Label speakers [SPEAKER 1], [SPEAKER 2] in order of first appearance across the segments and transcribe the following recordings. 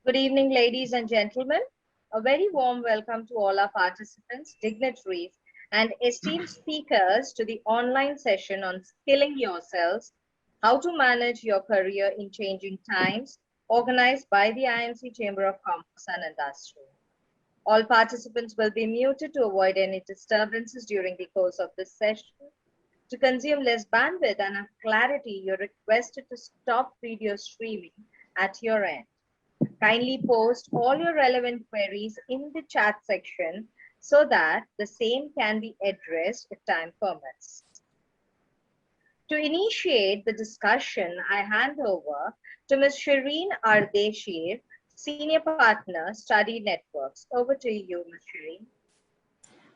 [SPEAKER 1] Good evening, ladies and gentlemen. A very warm welcome to all our participants, dignitaries, and esteemed speakers to the online session on skilling yourselves, how to manage your career in changing times, organized by the IMC Chamber of Commerce and Industry. All participants will be muted to avoid any disturbances during the course of this session. To consume less bandwidth and have clarity, you're requested to stop video streaming at your end. Kindly post all your relevant queries in the chat section so that the same can be addressed if time permits. To initiate the discussion, I hand over to Ms. Shireen Ardeshir, Senior Partner, Study Networks. Over to you, Ms. Shireen.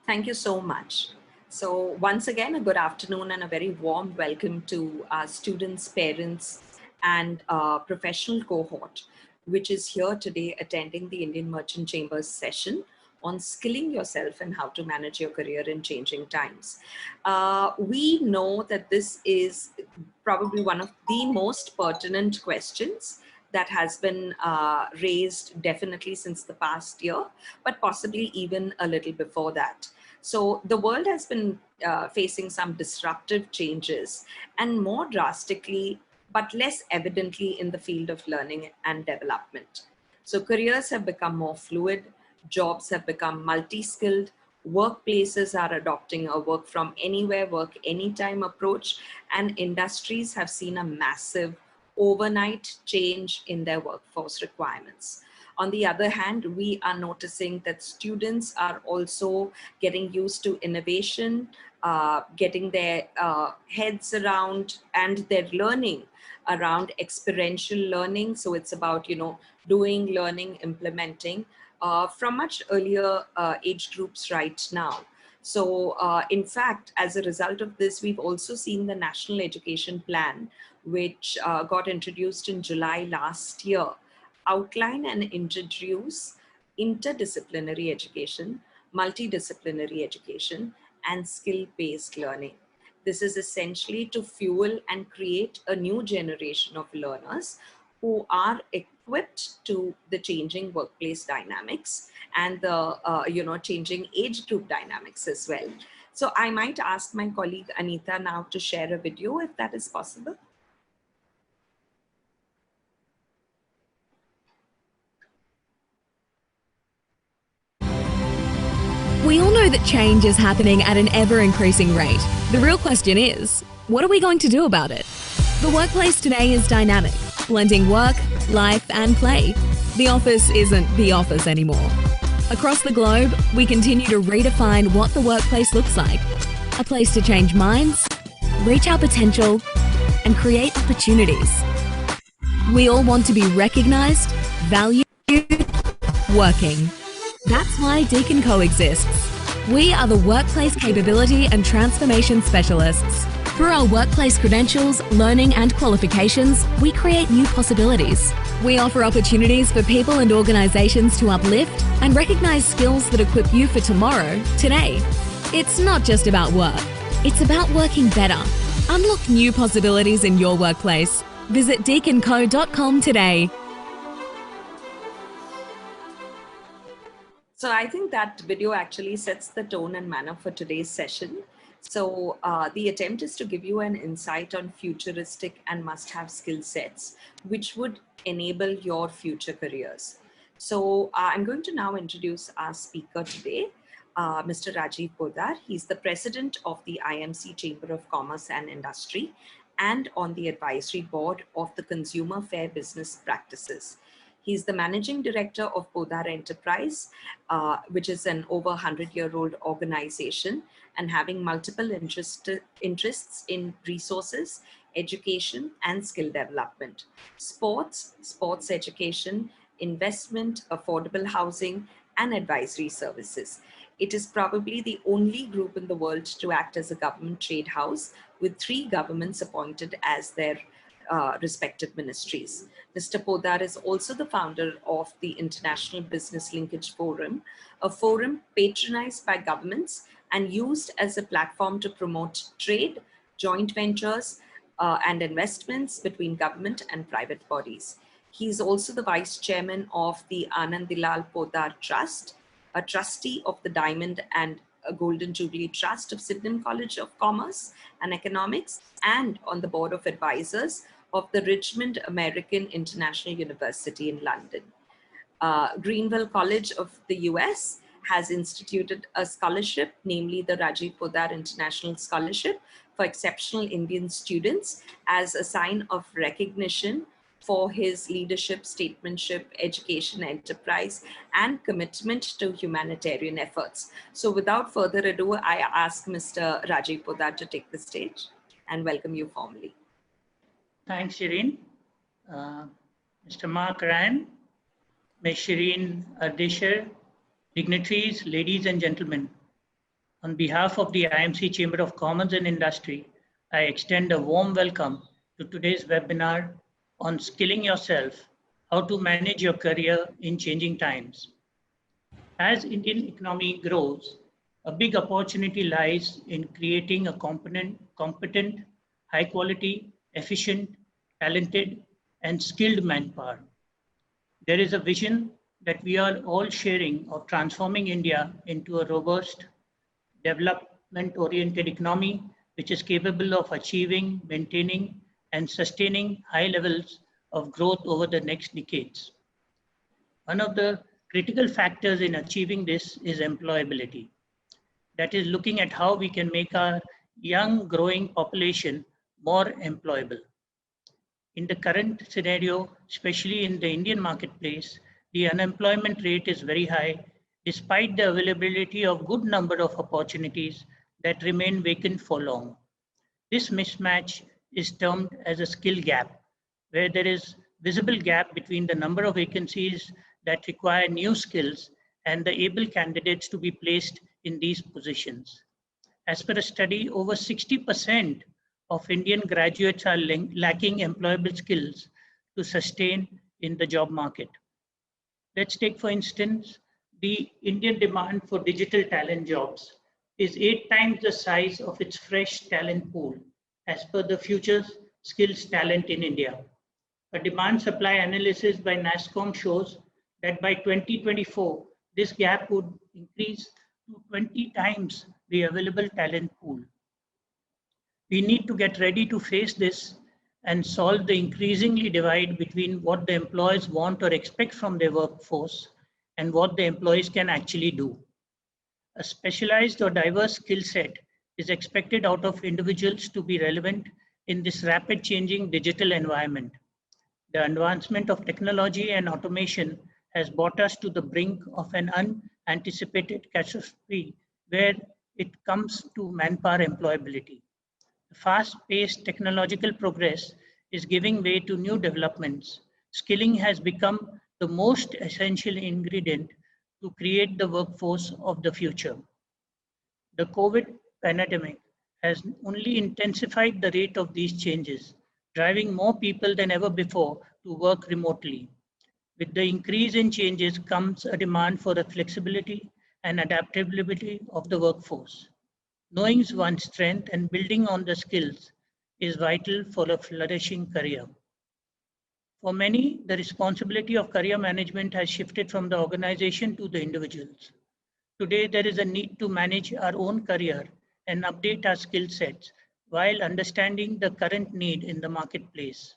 [SPEAKER 2] Thank you so much. So once again, a good afternoon and a very warm welcome to our students, parents, and professional cohort, which is here today attending the Indian Merchant Chambers session on skilling yourself and how to manage your career in changing times. We know that this is probably one of the most pertinent questions that has been raised definitely since the past year, but possibly even a little before that. So the world has been facing some disruptive changes, and more drastically, but less evidently in the field of learning and development. So careers have become more fluid, jobs have become multi-skilled, workplaces are adopting a work from anywhere, work anytime approach, and industries have seen a massive overnight change in their workforce requirements. On the other hand, we are noticing that students are also getting used to innovation, getting their heads around and their learning around experiential learning. So it's about, doing, learning, implementing from much earlier age groups right now. So in fact, as a result of this, we've also seen the National Education Plan, which got introduced in July last year, outline and introduce interdisciplinary education, multidisciplinary education, and skill-based learning. This is essentially to fuel and create a new generation of learners who are equipped to the changing workplace dynamics and the changing age group dynamics as well. So I might ask my colleague Anita now to share a video if that is possible.
[SPEAKER 3] We all know that change is happening at an ever-increasing rate. The real question is, what are we going to do about it? The workplace today is dynamic, blending work, life, and play. The office isn't the office anymore. Across the globe, we continue to redefine what the workplace looks like. A place to change minds, reach our potential, and create opportunities. We all want to be recognized, valued, working. That's why Deakin Co exists. We are the workplace capability and transformation specialists. Through our workplace credentials, learning and qualifications, we create new possibilities. We offer opportunities for people and organizations to uplift and recognize skills that equip you for tomorrow, today. It's not just about work. It's about working better. Unlock new possibilities in your workplace. Visit deaconco.com today.
[SPEAKER 2] So I think that video actually sets the tone and manner for today's session. So the attempt is to give you an insight on futuristic and must-have skill sets, which would enable your future careers. So I'm going to now introduce our speaker today, Mr. Rajiv Poddar. He's the president of the IMC Chamber of Commerce and Industry and on the advisory board of the Consumer Fair Business Practices. He's the managing director of Poddar Enterprise, which is an over 100-year-old organization and having multiple interests in resources, education, and skill development, sports education, investment, affordable housing, and advisory services. It is probably the only group in the world to act as a government trade house with 3 governments appointed as their respective ministries. Mr. Poddar is also the founder of the International Business Linkage Forum, a forum patronized by governments and used as a platform to promote trade, joint ventures, and investments between government and private bodies. He is also the vice chairman of the Anandilal Podar Trust, a trustee of the Diamond and Golden Jubilee Trust of Sydenham College of Commerce and Economics, and on the board of advisors of the Richmond American International University in London. Greenville College of the US has instituted a scholarship, namely the Rajiv Podar International Scholarship for exceptional Indian students, as a sign of recognition for his leadership, statesmanship, education, enterprise, and commitment to humanitarian efforts. So without further ado, I ask Mr. Rajiv Podar to take the stage and welcome you formally.
[SPEAKER 4] Thanks, Shireen. Mr. Mark Ryan, Ms. Shireen Ardeshir, dignitaries, ladies and gentlemen. On behalf of the IMC Chamber of Commerce and Industry, I extend a warm welcome to today's webinar on skilling yourself, how to manage your career in changing times. As Indian economy grows, a big opportunity lies in creating a competent, high quality, efficient, talented, and skilled manpower. There is a vision that we are all sharing of transforming India into a robust, development-oriented economy, which is capable of achieving, maintaining, and sustaining high levels of growth over the next decades. One of the critical factors in achieving this is employability. That is, looking at how we can make our young growing population more employable. In the current scenario, especially in the Indian marketplace, the unemployment rate is very high, despite the availability of good number of opportunities that remain vacant for long. This mismatch is termed as a skill gap, where there is visible gap between the number of vacancies that require new skills and the able candidates to be placed in these positions. As per a study, over 60% of Indian graduates are lacking employable skills to sustain in the job market. Let's take, for instance, the Indian demand for digital talent jobs is 8 times the size of its fresh talent pool, as per the Future Skills Talent in India. A demand-supply analysis by NASSCOM shows that by 2024, this gap would increase to 20 times the available talent pool. We need to get ready to face this and solve the increasingly divide between what the employers want or expect from their workforce and what the employees can actually do. A specialized or diverse skill set is expected out of individuals to be relevant in this rapid changing digital environment. The advancement of technology and automation has brought us to the brink of an unanticipated catastrophe where it comes to manpower employability. The fast-paced technological progress is giving way to new developments. Skilling has become the most essential ingredient to create the workforce of the future. The COVID pandemic has only intensified the rate of these changes, driving more people than ever before to work remotely. With the increase in changes comes a demand for the flexibility and adaptability of the workforce. Knowing one's strength and building on the skills is vital for a flourishing career. For many, the responsibility of career management has shifted from the organization to the individuals. Today, there is a need to manage our own career and update our skill sets while understanding the current need in the marketplace.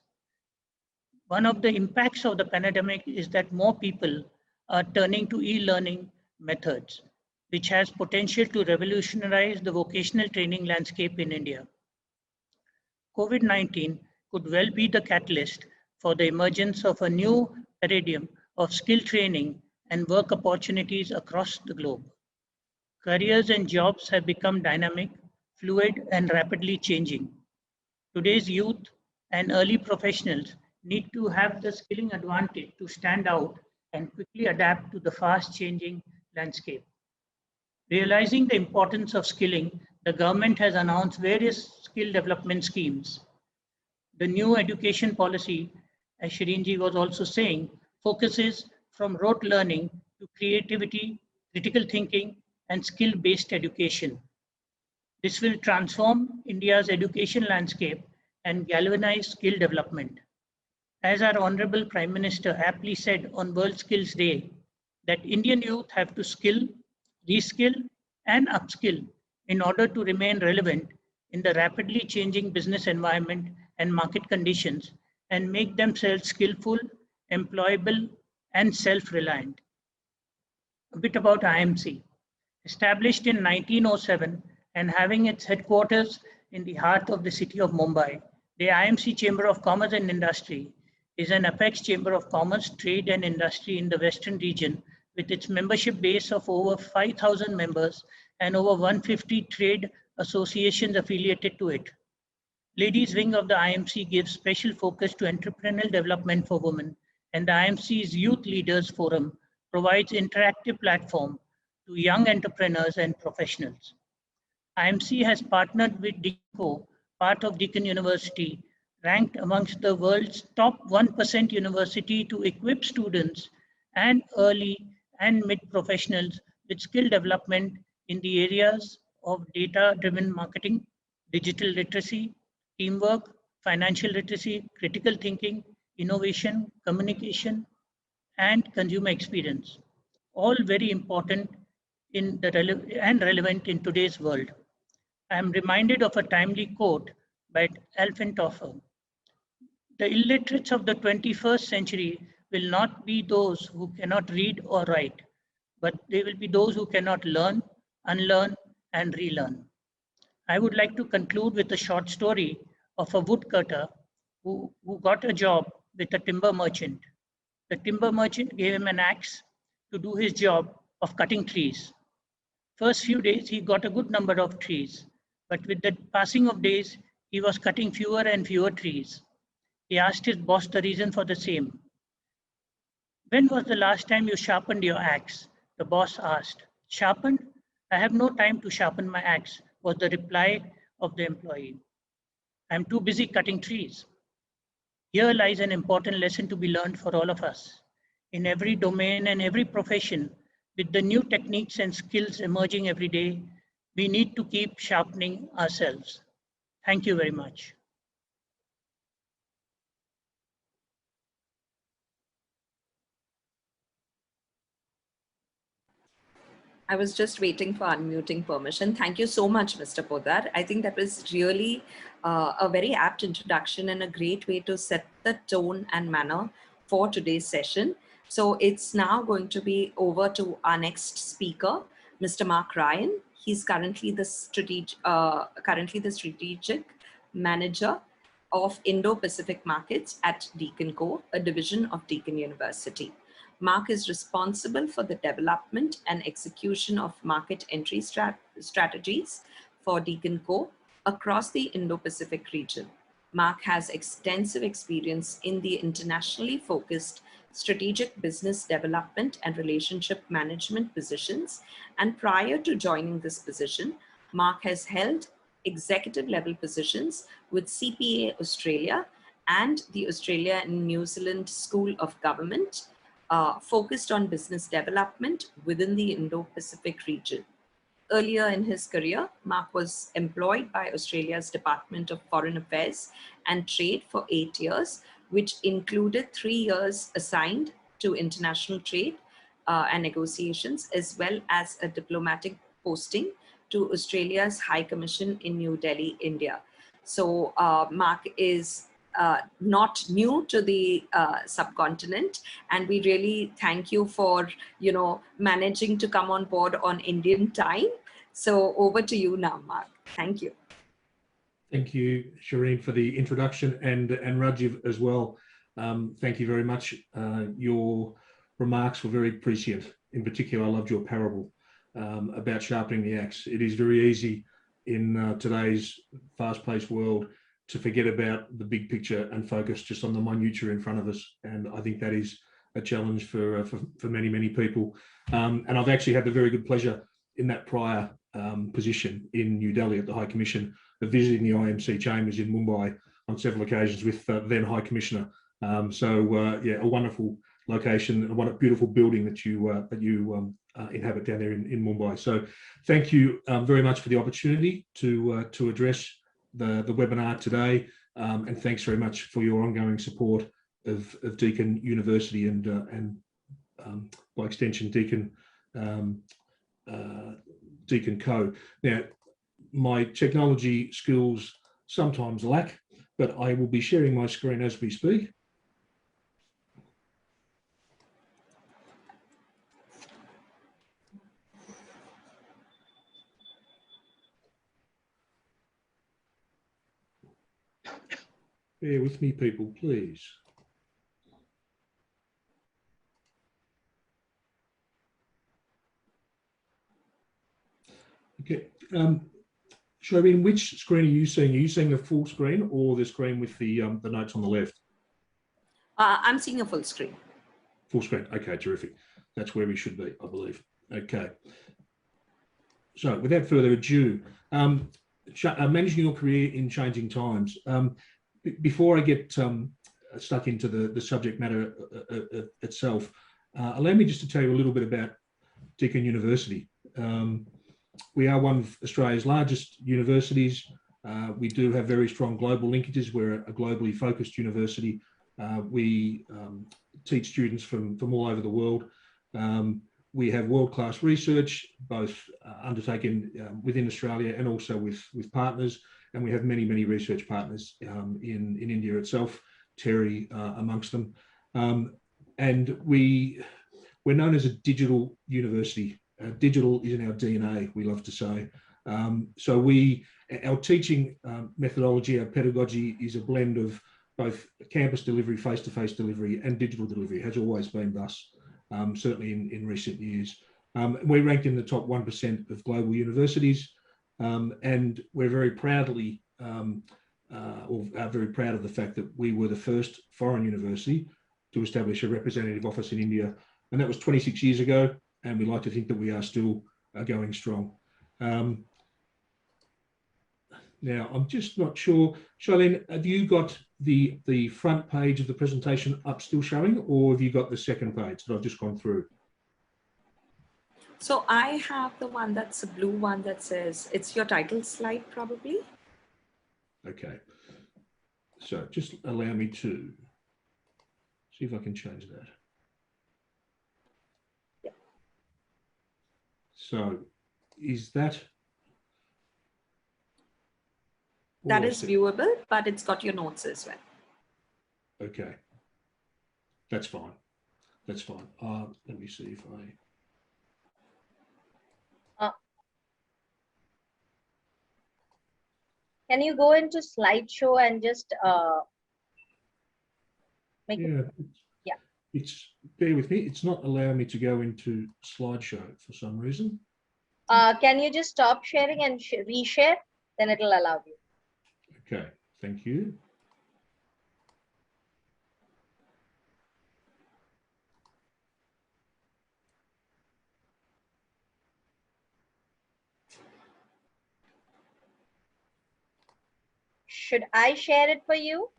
[SPEAKER 4] One of the impacts of the pandemic is that more people are turning to e-learning methods, which has potential to revolutionize the vocational training landscape in India. COVID-19 could well be the catalyst for the emergence of a new paradigm of skill training and work opportunities across the globe. Careers and jobs have become dynamic, fluid, and rapidly changing. Today's youth and early professionals need to have the skilling advantage to stand out and quickly adapt to the fast-changing landscape. Realizing the importance of skilling, the government has announced various skill development schemes. The new education policy, as Shireenji was also saying, focuses from rote learning to creativity, critical thinking, and skill-based education. This will transform India's education landscape and galvanize skill development. As our Honorable Prime Minister aptly said on World Skills Day, that Indian youth have to skill, reskill, and upskill in order to remain relevant in the rapidly changing business environment and market conditions and make themselves skillful, employable, and self-reliant. A bit about IMC. Established in 1907 and having its headquarters in the heart of the city of Mumbai, the IMC Chamber of Commerce and Industry is an apex chamber of commerce, trade, and industry in the Western region with its membership base of over 5,000 members and over 150 trade associations affiliated to it. Ladies Wing of the IMC gives special focus to entrepreneurial development for women, and the IMC's Youth Leaders Forum provides interactive platform to young entrepreneurs and professionals. IMC has partnered with DECO, part of Deakin University, ranked amongst the world's top 1% university to equip students and early and mid professionals with skill development in the areas of data-driven marketing, digital literacy, teamwork, financial literacy, critical thinking, innovation, communication, and consumer experience, all very important and relevant in today's world. I am reminded of a timely quote by Alvin Toffler. The illiterates of the 21st century will not be those who cannot read or write, but they will be those who cannot learn, unlearn, and relearn. I would like to conclude with a short story of a woodcutter who got a job with a timber merchant. The timber merchant gave him an axe to do his job of cutting trees. First few days, he got a good number of trees, but with the passing of days, he was cutting fewer and fewer trees. He asked his boss the reason for the same. When was the last time you sharpened your axe? The boss asked. Sharpened? I have no time to sharpen my axe, was the reply of the employee. I'm too busy cutting trees. Here lies an important lesson to be learned for all of us. In every domain and every profession, with the new techniques and skills emerging every day, we need to keep sharpening ourselves. Thank you very much.
[SPEAKER 2] I was just waiting for unmuting permission. Thank you so much, Mr. Poddar. I think that was really a very apt introduction and a great way to set the tone and manner for today's session. So it's now going to be over to our next speaker, Mr. Mark Ryan. He's currently the strategic manager of Indo-Pacific markets at Deakin Co, a division of Deakin University. Mark is responsible for the development and execution of market entry strategies for Deakin Co across the Indo-Pacific region. Mark has extensive experience in the internationally focused strategic business development and relationship management positions. And prior to joining this position, Mark has held executive level positions with CPA Australia and the Australia and New Zealand School of Government, focused on business development within the Indo-Pacific region. Earlier in his career, Mark was employed by Australia's Department of Foreign Affairs and Trade for 8 years, which included 3 years assigned to international trade and negotiations, as well as a diplomatic posting to Australia's High Commission in New Delhi, India. So Mark is not new to the subcontinent, and we really thank you for managing to come on board on Indian time. So over to you now, Mark. Thank you.
[SPEAKER 5] Thank you, Shireen, for the introduction, and Rajiv as well. Thank you very much. Your remarks were very prescient. In particular, I loved your parable about sharpening the axe. It is very easy in today's fast-paced world to forget about the big picture and focus just on the minutiae in front of us. And I think that is a challenge for many, many people. And I've actually had the very good pleasure in that prior position in New Delhi at the High Commission of visiting the IMC chambers in Mumbai on several occasions with then High Commissioner. Yeah, a wonderful location, a beautiful building that you inhabit down there in Mumbai. So thank you very much for the opportunity to address the webinar today, and thanks very much for your ongoing support of Deakin University and by extension Deakin Deakin Co. Now, my technology skills sometimes lack, but I will be sharing my screen as we speak. Bear with me, people, please. Okay. Shireen, which screen are you seeing? Are you seeing the full screen or the screen with the notes on the left?
[SPEAKER 2] I'm seeing a full screen.
[SPEAKER 5] Full screen. Okay, terrific. That's where we should be, I believe. Okay. So, without further ado, managing your career in changing times. Before I get stuck into the subject matter itself, allow me just to tell you a little bit about Deakin University. We are one of Australia's largest universities. We do have very strong global linkages. We're a globally focused university. We teach students from all over the world. We have world-class research, both undertaken within Australia and also with partners. And we have many, many research partners in India itself, TERI amongst them. And we're known as a digital university. Digital is in our DNA, we love to say. So our teaching methodology, our pedagogy is a blend of both campus delivery, face-to-face delivery, and digital delivery. It has always been thus, certainly in recent years. We're ranked in the top 1% of global universities, and we're very proudly, are very proud of the fact that we were the first foreign university to establish a representative office in India, and that was 26 years ago. And we like to think that we are still going strong. Now, I'm just not sure. Charlene, have you got the front page of the presentation up still showing, or have you got the second page that I've just gone through?
[SPEAKER 2] So I have the one that's a blue one that says, it's your title slide probably.
[SPEAKER 5] Okay. So just allow me to see if I can change that. So is that?
[SPEAKER 2] That is viewable, but it's got your notes as well.
[SPEAKER 5] Okay. That's fine. That's fine. Let me see if I...
[SPEAKER 1] Can you go into slideshow and just make it? Yeah.
[SPEAKER 5] Bear with me. It's not allowing me to go into slideshow for some reason.
[SPEAKER 1] Can you just stop sharing and reshare? Then it'll allow you.
[SPEAKER 5] Okay. Thank you.
[SPEAKER 1] Should I share it for you?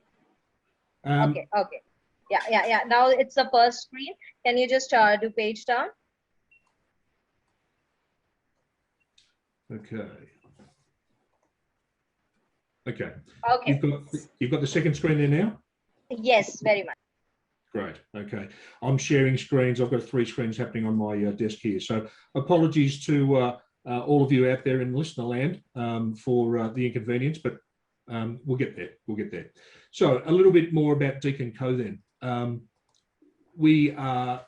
[SPEAKER 1] Okay. Okay. Yeah. Now it's the first screen. Can you just do page down?
[SPEAKER 5] Okay. Okay.
[SPEAKER 1] Okay.
[SPEAKER 5] You've got the second screen there now?
[SPEAKER 1] Yes, very much.
[SPEAKER 5] Great. Okay. I'm sharing screens. I've got 3 screens happening on my desk here. So apologies to all of you out there in listener land for the inconvenience, but we'll get there. We'll get there. So a little bit more about Deakin Co then. We are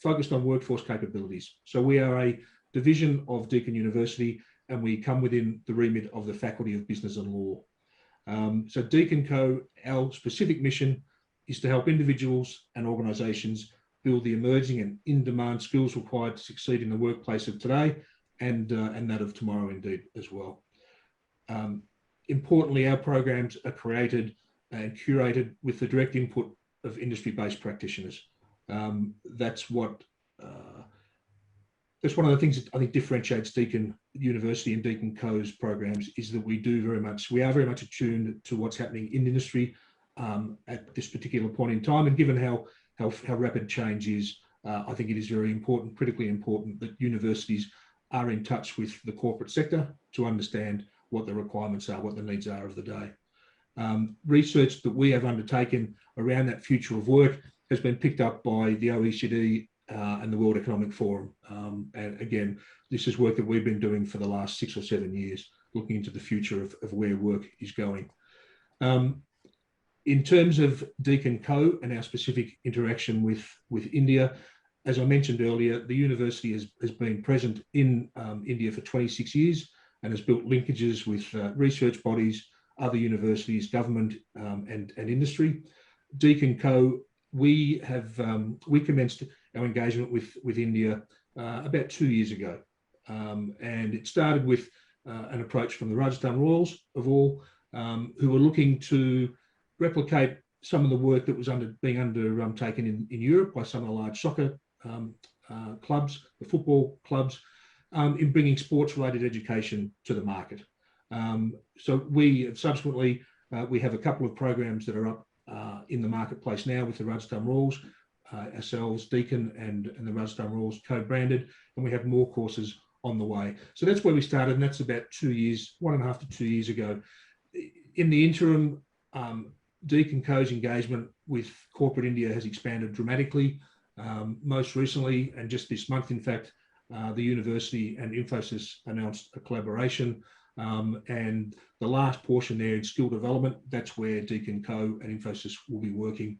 [SPEAKER 5] focused on workforce capabilities. So we are a division of Deakin University, and we come within the remit of the Faculty of Business and Law. So Deakin Co, our specific mission is to help individuals and organisations build the emerging and in-demand skills required to succeed in the workplace of today and that of tomorrow indeed as well. Importantly, our programs are created and curated with the direct input of industry-based practitioners. That's one of the things that I think differentiates Deakin University and Deakin Co's programs is that we are very much attuned to what's happening in industry at this particular point in time. And given how rapid change is, I think it is very important, critically important, that universities are in touch with the corporate sector to understand what the requirements are, what the needs are of the day. Research that we have undertaken around that future of work has been picked up by the OECD and the World Economic Forum. And again, this is work that we've been doing for the last 6 or 7 years, looking into the future of where work is going. In terms of Deakin Co and our specific interaction with India, as I mentioned earlier, the university has been present in India for 26 years and has built linkages with research bodies, other universities, government and industry. Deakin Co, we commenced our engagement with India about 2 years ago. And it started with an approach from the Rajasthan Royals of all, who were looking to replicate some of the work that was being undertaken in Europe by some of the large soccer clubs, the football clubs, in bringing sports-related education to the market. So we subsequently, we have a couple of programs that are up in the marketplace now with the Rajasthan Royals, ourselves, Deakin and the Rajasthan Royals co-branded, and we have more courses on the way. So that's where we started, and that's about 2 years, 1.5 to 2 years ago. In the interim, Deakin Co's engagement with corporate India has expanded dramatically. Most recently, and just this month, in fact, the university and Infosys announced a collaboration, and the last portion there in skill development, that's where Deakin Co and Infosys will be working,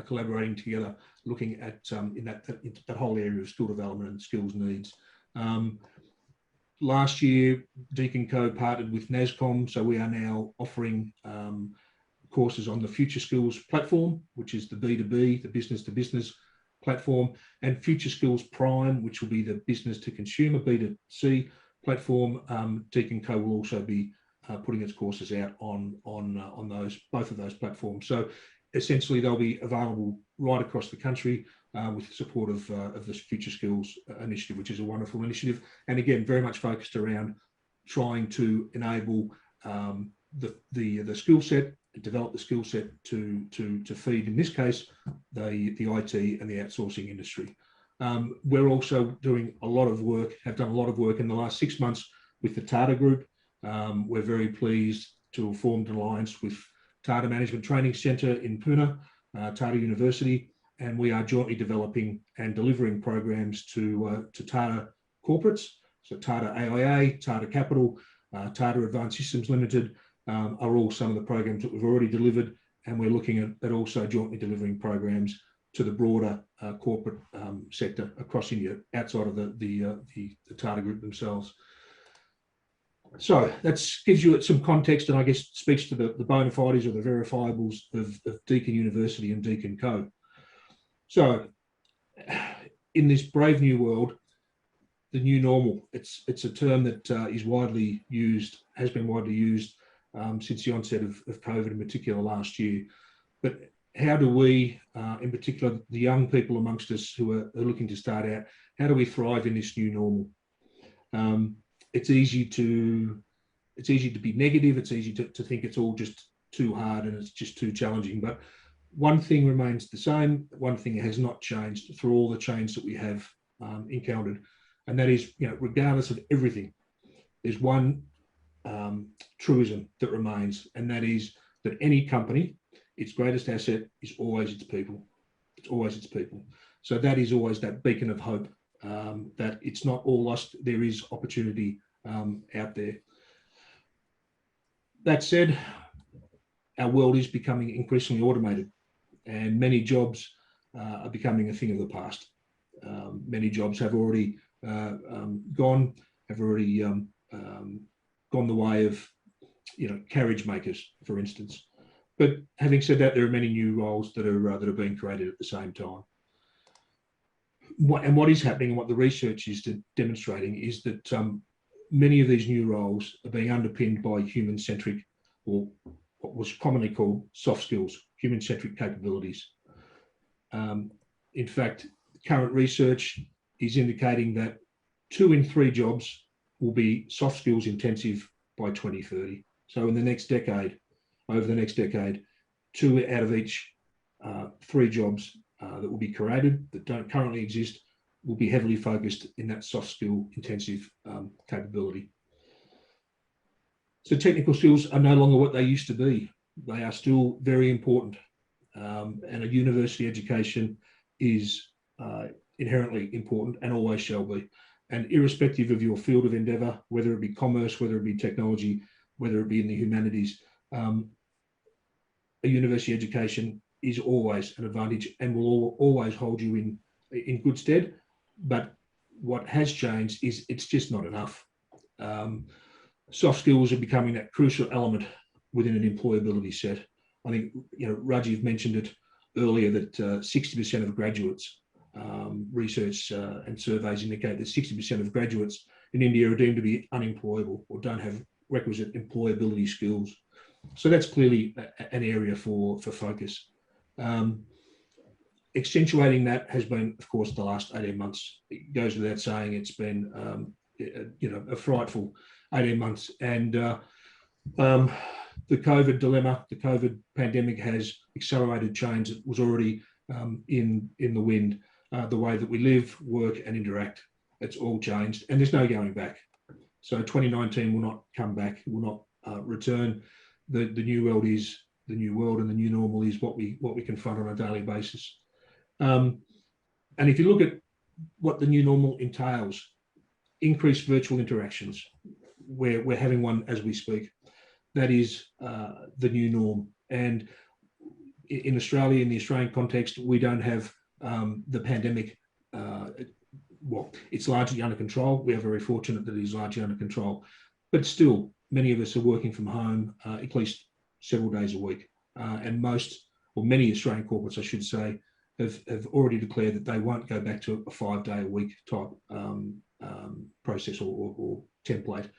[SPEAKER 5] collaborating together, looking at in that whole area of skill development and skills needs. Last year, Deakin Co partnered with NASSCOM, so we are now offering courses on the Future Skills platform, which is the B2B, the business to business platform, and Future Skills Prime, which will be the business to consumer, B2C platform. Deakin Co will also be putting its courses out on both of those platforms. So essentially, they'll be available right across the country with the support of this Future Skills initiative, which is a wonderful initiative. And again, very much focused around trying to enable the skill set, develop the skill set to feed, in this case, the IT and the outsourcing industry. We're also doing a lot of work, have done a lot of work in the last 6 months with the Tata Group. We're very pleased to have formed an alliance with Tata Management Training Centre in Pune, Tata University, and we are jointly developing and delivering programs to Tata corporates. So Tata AIA, Tata Capital, Tata Advanced Systems Limited are all some of the programs that we've already delivered, and we're looking at also jointly delivering programs to the broader corporate sector across India, outside of the Tata Group themselves. So that gives you some context, and I guess speaks to the bona fides or the verifiables of Deakin University and Deakin Co. So in this brave new world, the new normal, it's a term that is widely used, has been widely used since the onset of COVID, in particular last year. But how do we, in particular, the young people amongst us who are looking to start out, how do we thrive in this new normal? It's easy to be negative. It's easy to think it's all just too hard and it's just too challenging. But one thing remains the same. One thing has not changed through all the change that we have encountered, and that is, regardless of everything, there's one truism that remains, and that is that any company, its greatest asset is always its people. It's always its people. So that is always that beacon of hope, that it's not all lost. There is opportunity out there. That said, our world is becoming increasingly automated, and many jobs are becoming a thing of the past. Many jobs have already gone the way of, carriage makers, for instance. But having said that, there are many new roles that are being created at the same time. What is happening, and what the research is demonstrating, is that many of these new roles are being underpinned by human-centric, or what was commonly called soft skills, human-centric capabilities. In fact, current research is indicating that 2 in 3 jobs will be soft skills intensive by 2030. So in the next decade, over the next decade, 2 out of each 3 jobs that will be created that don't currently exist will be heavily focused in that soft skill intensive capability. So technical skills are no longer what they used to be. They are still very important. And a university education is inherently important and always shall be. And irrespective of your field of endeavour, whether it be commerce, whether it be technology, whether it be in the humanities, a university education is always an advantage and will always hold you in good stead. But what has changed is it's just not enough. Soft skills are becoming that crucial element within an employability set. I think, Rajiv mentioned it earlier that 60% of graduates, research and surveys indicate that 60% of graduates in India are deemed to be unemployable or don't have requisite employability skills. So that's clearly an area for focus. Accentuating that has been, of course, the last 18 months. It goes without saying it's been, a frightful 18 months. And the COVID dilemma, the COVID pandemic has accelerated change that was already in the wind. The way that we live, work and interact, it's all changed and there's no going back. So 2019 will not come back, will not return. The new world is the new world and the new normal is what we confront on a daily basis. And if you look at what the new normal entails, increased virtual interactions, we're having one as we speak. That is the new norm. And in Australia, in the Australian context, we don't have the pandemic, well, it's largely under control. We are very fortunate that it is largely under control. But still, many of us are working from home at least several days a week. And most, or many Australian corporates, I should say, have already declared that they won't go back to a 5-day-a-week type process or template.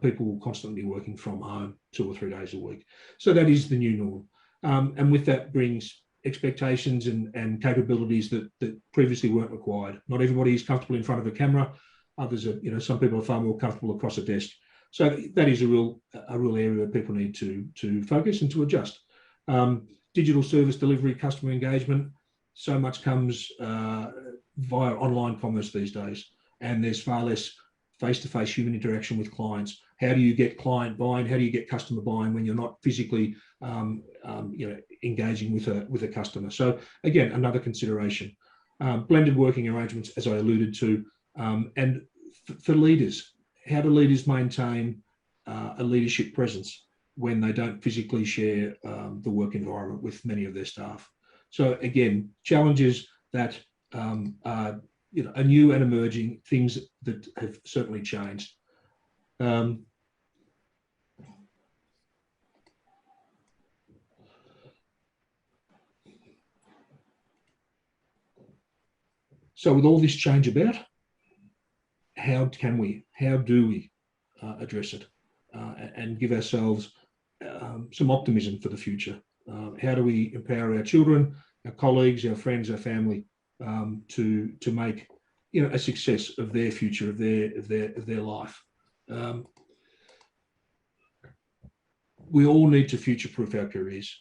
[SPEAKER 5] People will constantly be working from home 2 or 3 days a week. So that is the new norm. And with that brings expectations and capabilities that previously weren't required. Not everybody is comfortable in front of a camera. Others are, some people are far more comfortable across a desk. So that is a real area where people need to focus and to adjust. Digital service delivery, customer engagement, so much comes via online commerce these days, and there's far less face-to-face human interaction with clients. How do you get client buy-in? How do you get customer buy-in when you're not physically, engaging with a customer? So again, another consideration. Blended working arrangements, as I alluded to, and for leaders, how do leaders maintain a leadership presence when they don't physically share the work environment with many of their staff? So again, challenges that are new and emerging, things that have certainly changed. So with all this change about, how do we address it and give ourselves some optimism for the future? How do we empower our children, our colleagues, our friends, our family to make a success of their future, of their life? We all need to future-proof our careers.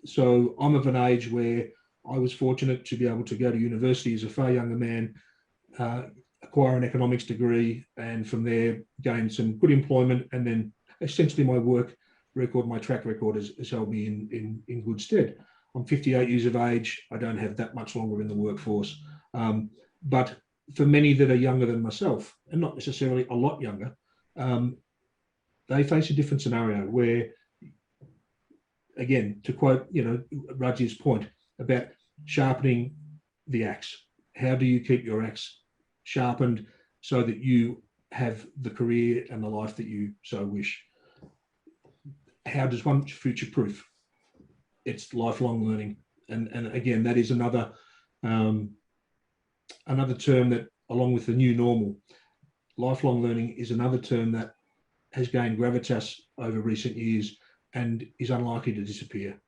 [SPEAKER 5] So I'm of an age where I was fortunate to be able to go to university as a far younger man, acquire an economics degree, and from there gain some good employment, and then essentially my work record, my track record has held me in good stead. I'm 58 years of age. I don't have that much longer in the workforce. But for many that are younger than myself, and not necessarily a lot younger, they face a different scenario where, again, to quote Rajiv's point about sharpening the axe. How do you keep your axe sharpened so that you have the career and the life that you so wish? How does one future-proof? It's lifelong learning, and again, that is another term that, along with the new normal, lifelong learning is another term that has gained gravitas over recent years and is unlikely to disappear.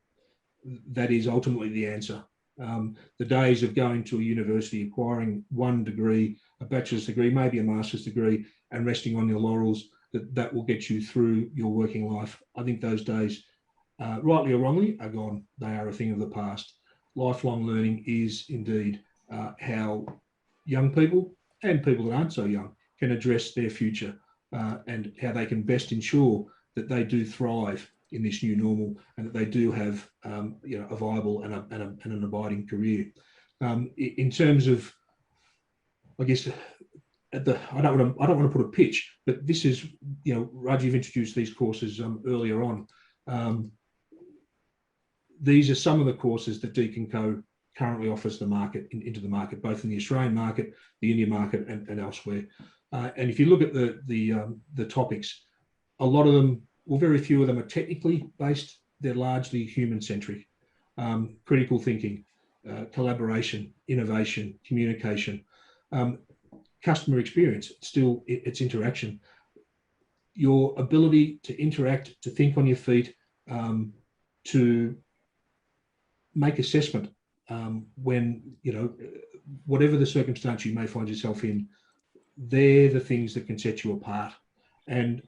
[SPEAKER 5] That is ultimately the answer. The days of going to a university, acquiring one degree, a bachelor's degree, maybe a master's degree, and resting on your laurels, that will get you through your working life. I think those days, rightly or wrongly, are gone. They are a thing of the past. Lifelong learning is indeed how young people and people that aren't so young can address their future and how they can best ensure that they do thrive in this new normal, and that they do have you know, a viable and an abiding career. In terms of, I guess, I don't want to put a pitch, but this is, you know, Rajiv introduced these courses earlier on. These are some of the courses that Deakin Co currently offers the market, into the market, both in the Australian market, the Indian market, and elsewhere. And if you look at the topics, a lot of them, well, very few of them are technically based. They're largely human-centric. Critical thinking, collaboration, innovation, communication, customer experience. Still, it's interaction. Your ability to interact, to think on your feet, to make assessment when, you know, whatever the circumstance you may find yourself in, they're the things that can set you apart. And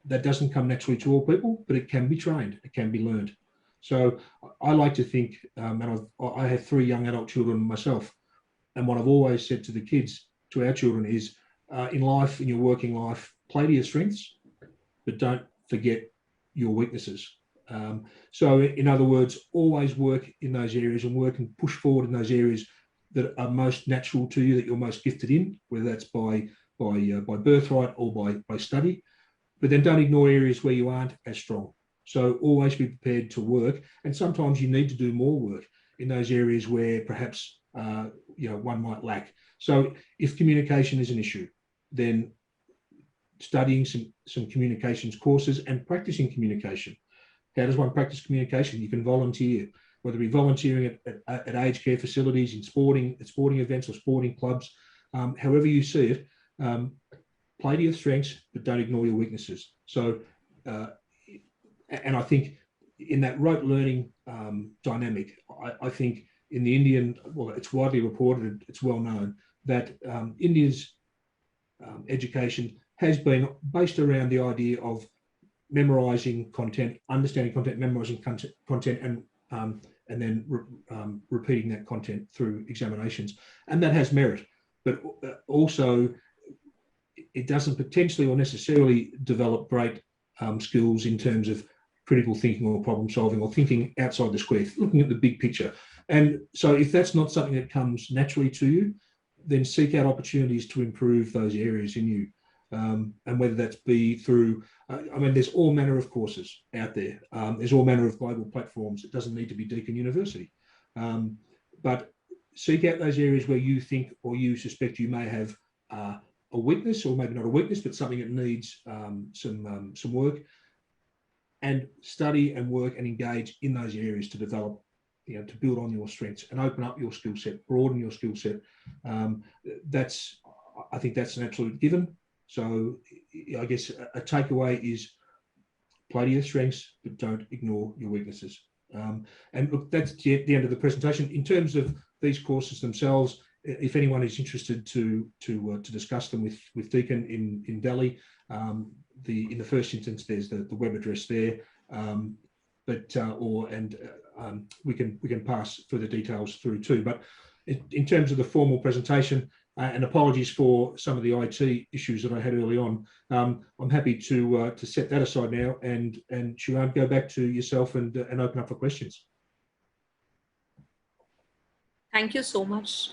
[SPEAKER 5] that doesn't come naturally to all people, but it can be trained, it can be learned. So I like to think, and I have 3 young adult children myself, and what I've always said to the kids, to our children, is in life, in your working life, play to your strengths, but don't forget your weaknesses. So in other words, always work in those areas and work and push forward in those areas that are most natural to you, that you're most gifted in, whether that's by birthright or by study. But then don't ignore areas where you aren't as strong. So always be prepared to work, and sometimes you need to do more work in those areas where perhaps you know, one might lack. So if communication is an issue, then studying some communications courses and practicing communication. How does one practice communication? You can volunteer, whether it be volunteering at aged care facilities, in sporting events or sporting clubs, however you see it. Play to your strengths, but don't ignore your weaknesses. So, and I think in that rote learning dynamic, I think in the Indian, well, it's widely reported, it's well known that India's education has been based around the idea of memorizing content, understanding content, memorizing content, and then repeating that content through examinations, and that has merit. But also, it doesn't potentially or necessarily develop great skills in terms of critical thinking or problem solving or thinking outside the square, looking at the big picture. And so if that's not something that comes naturally to you, then seek out opportunities to improve those areas in you. And whether that's be through, I mean, there's all manner of courses out there. There's all manner of global platforms. It doesn't need to be Deakin University. But seek out those areas where you think or you suspect you may have a weakness, or maybe not a weakness, but something that needs some work, and study and work and engage in those areas to develop, you know, to build on your strengths and open up your skill set, broaden your skill set. I think that's an absolute given. So I guess a takeaway is play to your strengths, but don't ignore your weaknesses. And look, that's the end of the presentation. In terms of these courses themselves, if anyone is interested to discuss them with Deakin in Delhi, in the first instance, there's the web address there, we can pass further details through too. But in terms of the formal presentation, and apologies for some of the IT issues that I had early on, I'm happy to set that aside now, and Shiran, go back to yourself and open up for questions.
[SPEAKER 2] Thank you so much,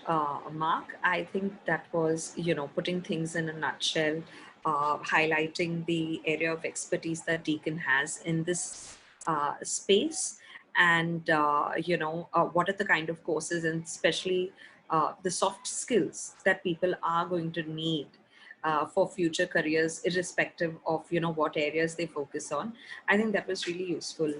[SPEAKER 2] Mark. I think that was, you know, putting things in a nutshell, highlighting the area of expertise that Deakin has in this space, and you know, what are the kind of courses, and especially the soft skills that people are going to need for future careers, irrespective of, you know, what areas they focus on. I think that was really useful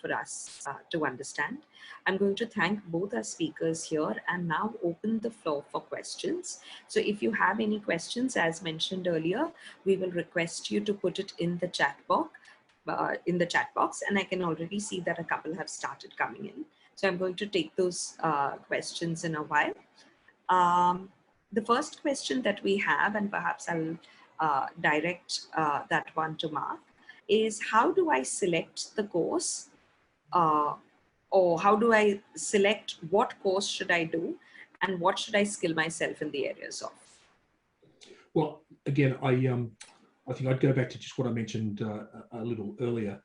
[SPEAKER 2] for us to understand. I'm going to thank both our speakers here and now open the floor for questions. So if you have any questions, as mentioned earlier, we will request you to put it in the chat box, and I can already see that a couple have started coming in. So I'm going to take those questions in a while. The first question that we have, and perhaps I'll direct that one to Mark, is how do I select the course, or how do I select what course should I do, and what should I skill myself in the areas of?
[SPEAKER 5] Well, again, I think I'd go back to just what I mentioned a little earlier.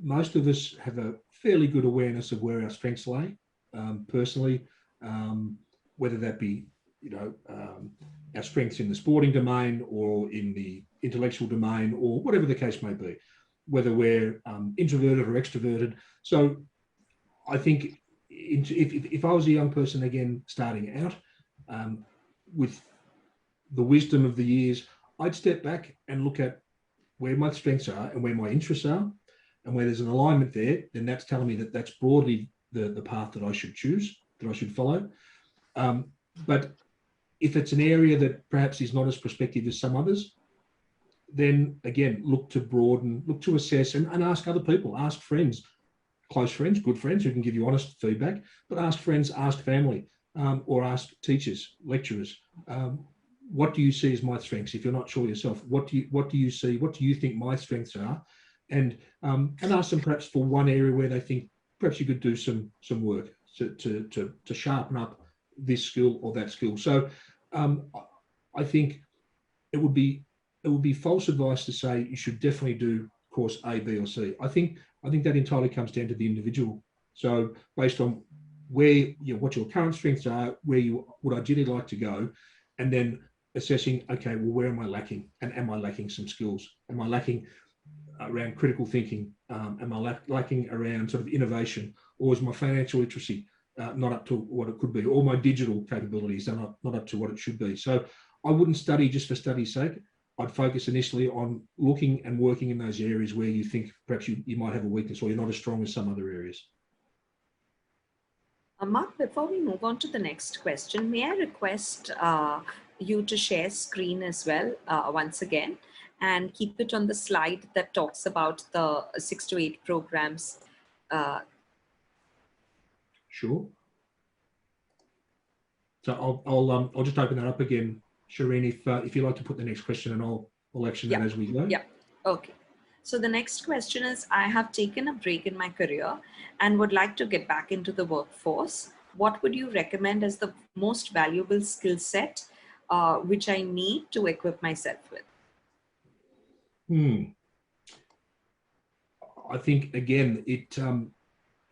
[SPEAKER 5] Most of us have a fairly good awareness of where our strengths lay, personally, whether that be, our strengths in the sporting domain or in the intellectual domain or whatever the case may be, whether we're introverted or extroverted. So I think if I was a young person, again, starting out, with the wisdom of the years, I'd step back and look at where my strengths are and where my interests are, and where there's an alignment there, then that's telling me that that's broadly the path that I should choose, that I should follow. But if it's an area that perhaps is not as prospective as some others, then again, look to broaden, look to assess, and ask other people, ask friends, close friends, good friends who can give you honest feedback, but ask friends, ask family, or ask teachers, lecturers. What do you see as my strengths? If you're not sure yourself, what do you see? What do you think my strengths are? And ask them perhaps for one area where they think perhaps you could do some work to sharpen up this skill or that skill. So I think it would be false advice to say you should definitely do course A, B, or C. I think that entirely comes down to the individual. So based on where what your current strengths are, where you would ideally like to go, and then assessing, okay, well, where am I lacking? And am I lacking some skills? Am I lacking around critical thinking? Am I lacking around sort of innovation? Or is my financial literacy not up to what it could be? Or my digital capabilities are not up to what it should be? So I wouldn't study just for study's sake. I'd focus initially on looking and working in those areas where you think perhaps you might have a weakness or you're not as strong as some other areas.
[SPEAKER 2] Mark, before we move on to the next question, may I request you to share screen as well once again, and keep it on the slide that talks about the 6 to 8 programs.
[SPEAKER 5] Sure. So I'll just open that up again, Shireen, if you'd like to put the next question, and I'll action that as we go.
[SPEAKER 2] Yeah. Okay. So the next question is, I have taken a break in my career and would like to get back into the workforce. What would you recommend as the most valuable skill set which I need to equip myself with?
[SPEAKER 5] I think, again, it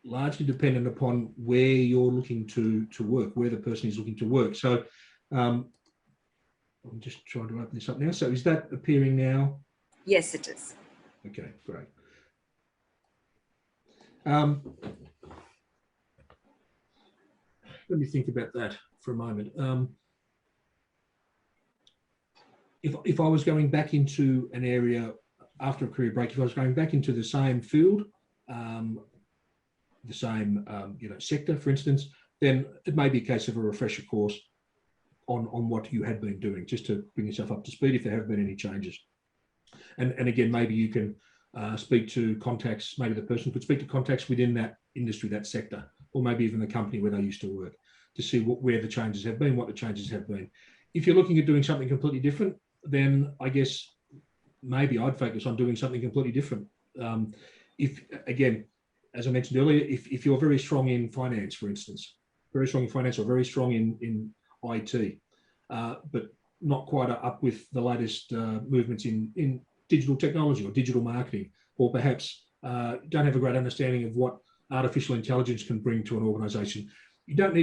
[SPEAKER 5] largely dependent upon where you're looking to work, where the person is looking to work. So I'm just trying to open this up now. So is that appearing now?
[SPEAKER 2] Yes, it is.
[SPEAKER 5] Okay, great. Let me think about that for a moment. If I was going back into an area after a career break, if I was going back into the same field, the same sector, for instance, then it may be a case of a refresher course on what you had been doing, just to bring yourself up to speed if there have been any changes. And again, maybe you can speak to contacts, maybe the person could speak to contacts within that industry, that sector, or maybe even the company where they used to work, to see where the changes have been, what the changes have been. If you're looking at doing something completely different, then I guess maybe I'd focus on doing something completely different. If, again, as I mentioned earlier, if you're very strong in finance, for instance, very strong in finance or very strong in IT, but not quite up with the latest movements in digital technology or digital marketing, or perhaps don't have a great understanding of what artificial intelligence can bring to an organization.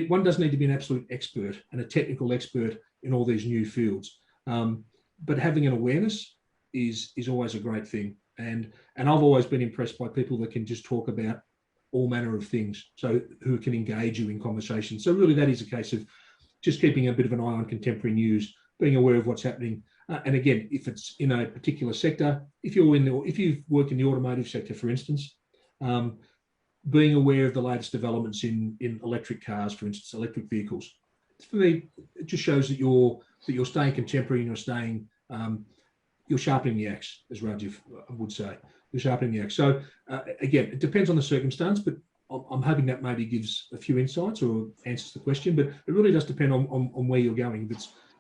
[SPEAKER 5] One doesn't need to be an absolute expert and a technical expert in all these new fields. But having an awareness is always a great thing. And I've always been impressed by people that can just talk about all manner of things, so who can engage you in conversation. So really that is a case of just keeping a bit of an eye on contemporary news, being aware of what's happening. And again, if it's in a particular sector, if you've worked in the automotive sector, for instance, being aware of the latest developments in electric cars, for instance, electric vehicles. For me, it just shows that you're staying contemporary and you're sharpening the axe, as Rajiv would say. You're sharpening the axe. So again, it depends on the circumstance, but I'm hoping that maybe gives a few insights or answers the question. But it really does depend on where you're going.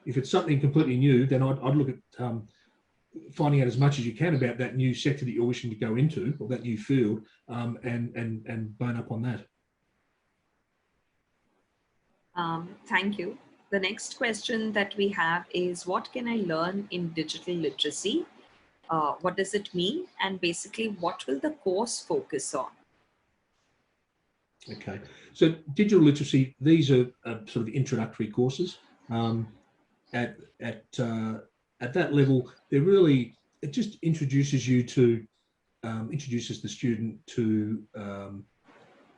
[SPEAKER 5] If it's something completely new, then I'd look at finding out as much as you can about that new sector that you're wishing to go into, or that new field, and bone up on that.
[SPEAKER 2] Thank you. the next question that we have is, what can I learn in digital literacy? What does it mean? And basically, what will the course focus on?
[SPEAKER 5] Okay, so digital literacy, these are sort of introductory courses. At that level, they're really, it just introduces you to, introduces the student to,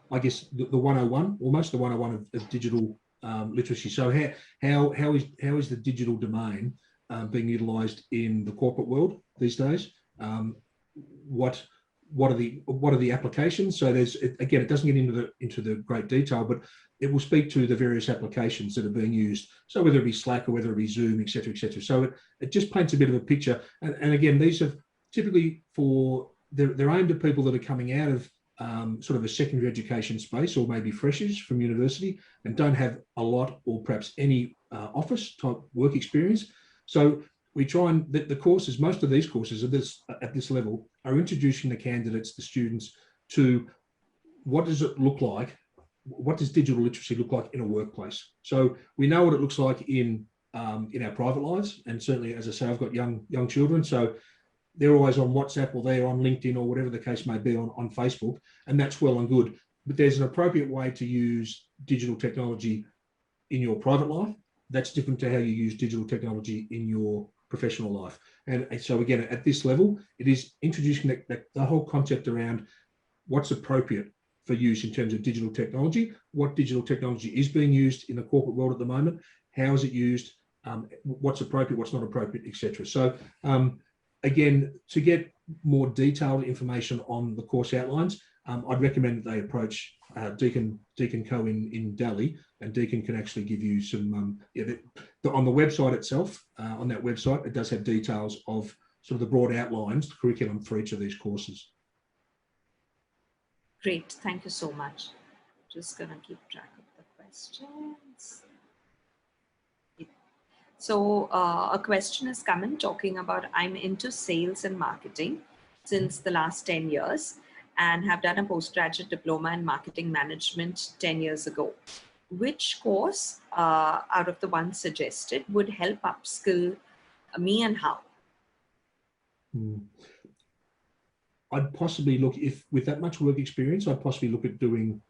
[SPEAKER 5] I guess, the 101, almost the 101 of digital literacy. So how is the digital domain being utilised in the corporate world these days? What are the applications? So there's, again, it doesn't get into the great detail, but it will speak to the various applications that are being used. So whether it be Slack or whether it be Zoom, et cetera, et cetera. So it just paints a bit of a picture. And again, these are typically they're aimed at people that are coming out of sort of a secondary education space, or maybe freshers from university, and don't have a lot or perhaps any office type work experience. So we try and, the courses, most of these courses at this level are introducing the candidates, the students, to what does it look like, what does digital literacy look like in a workplace. So we know what it looks like in our private lives, and certainly, as I say, I've got young children, so they're always on WhatsApp, or they're on LinkedIn, or whatever the case may be, on Facebook, and that's well and good. But there's an appropriate way to use digital technology in your private life. That's different to how you use digital technology in your professional life. And so again, at this level, it is introducing the whole concept around what's appropriate for use in terms of digital technology, what digital technology is being used in the corporate world at the moment, how is it used, what's appropriate, what's not appropriate, etc. So again, to get more detailed information on the course outlines, I'd recommend that they approach Deakin Co in Delhi, and Deakin can actually give you some, on the website itself, on that website, it does have details of sort of the broad outlines, the curriculum for each of these courses.
[SPEAKER 2] Great, thank you so much. Just gonna keep track of the questions. So a question has come in talking about, I'm into sales and marketing since the last 10 years and have done a postgraduate diploma in marketing management 10 years ago. Which course out of the ones suggested would help upskill me, and how?
[SPEAKER 5] I'd possibly look, if with that much work experience, I'd possibly look at doing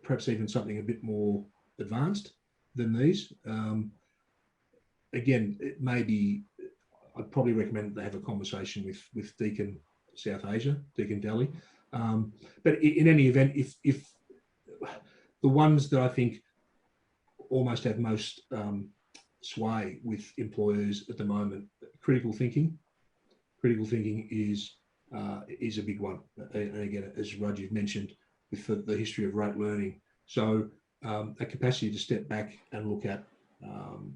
[SPEAKER 5] perhaps even something a bit more advanced than these. Again, it may be, I'd probably recommend they have a conversation with Deakin South Asia, Deakin Delhi. But in any event, if the ones that I think almost have most sway with employers at the moment, critical thinking is a big one. And again, as Rajiv mentioned, with the history of rote learning. So a capacity to step back and look at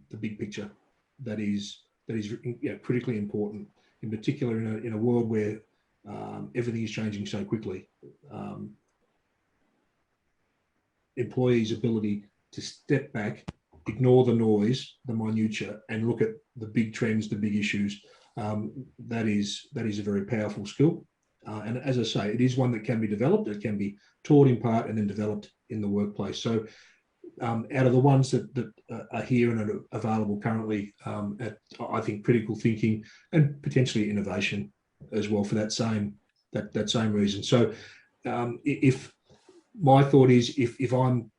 [SPEAKER 5] the big picture, that is critically important, in particular in a world where everything is changing so quickly. Employees' ability to step back, ignore the noise, the minutiae, and look at the big trends, the big issues, that is a very powerful skill. And as I say, it is one that can be developed. It can be taught in part and then developed in the workplace. So out of the ones that are here and are available currently, I think critical thinking and potentially innovation as well, for that same reason. So if my thought is, if I'm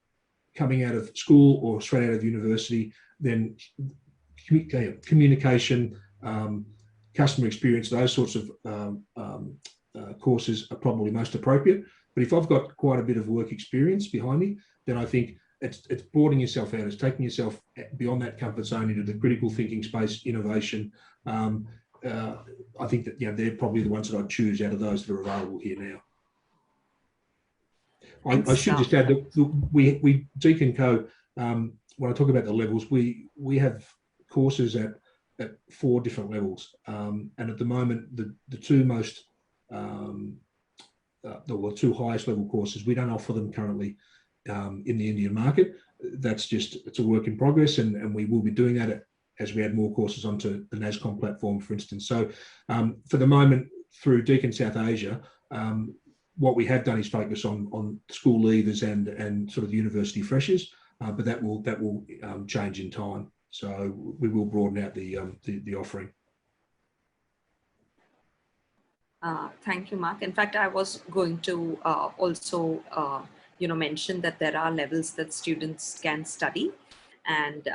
[SPEAKER 5] coming out of school or straight out of university, then communication, customer experience, those sorts of courses are probably most appropriate. But if I've got quite a bit of work experience behind me, then I think it's broadening yourself out, it's taking yourself beyond that comfort zone into the critical thinking space, innovation. I think that they're probably the ones that I'd choose out of those that are available here now. I should just add that we Deakin Co, when I talk about the levels, we have courses at 4 different levels, and at the moment the two most the 2 highest level courses, we don't offer them currently in the Indian market. It's a work in progress, and we will be doing that as we add more courses onto the NASCOM platform, for instance. So for the moment, through Deakin South Asia, what we have done is focus on school leavers and sort of university freshers. but that will change in time. So we will broaden out the offering.
[SPEAKER 2] Thank you, Mark. In fact, I was going to also mention that there are levels that students can study, and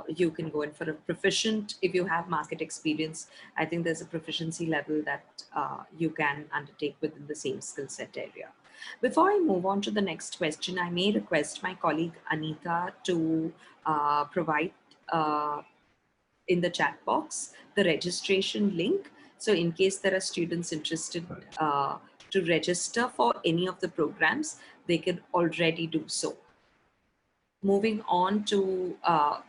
[SPEAKER 2] you can go in for a proficient. If you have market experience, I think there's a proficiency level that you can undertake within the same skill set area. Before I move on to the next question, I may request my colleague Anita to provide in the chat box the registration link. So in case there are students interested to register for any of the programs, they can already do so. Moving on to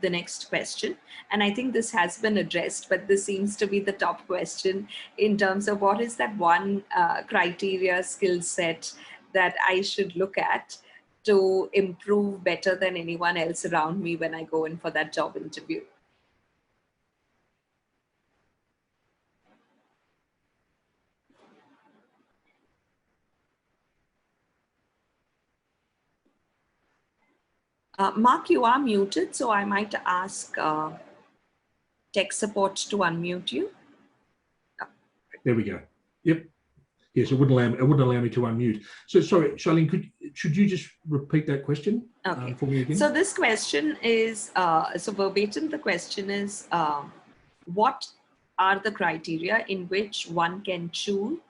[SPEAKER 2] the next question. And I think this has been addressed, but this seems to be the top question in terms of what is that one criteria skill set that I should look at to improve better than anyone else around me when I go in for that job interview. Mark, you are muted, so I might ask tech support to unmute you.
[SPEAKER 5] There we go. Yep. Yes, it wouldn't allow me to unmute. So sorry, Charlene, should you just repeat that question for me again?
[SPEAKER 2] So this question is, so verbatim, the question is, what are the criteria in which one can choose,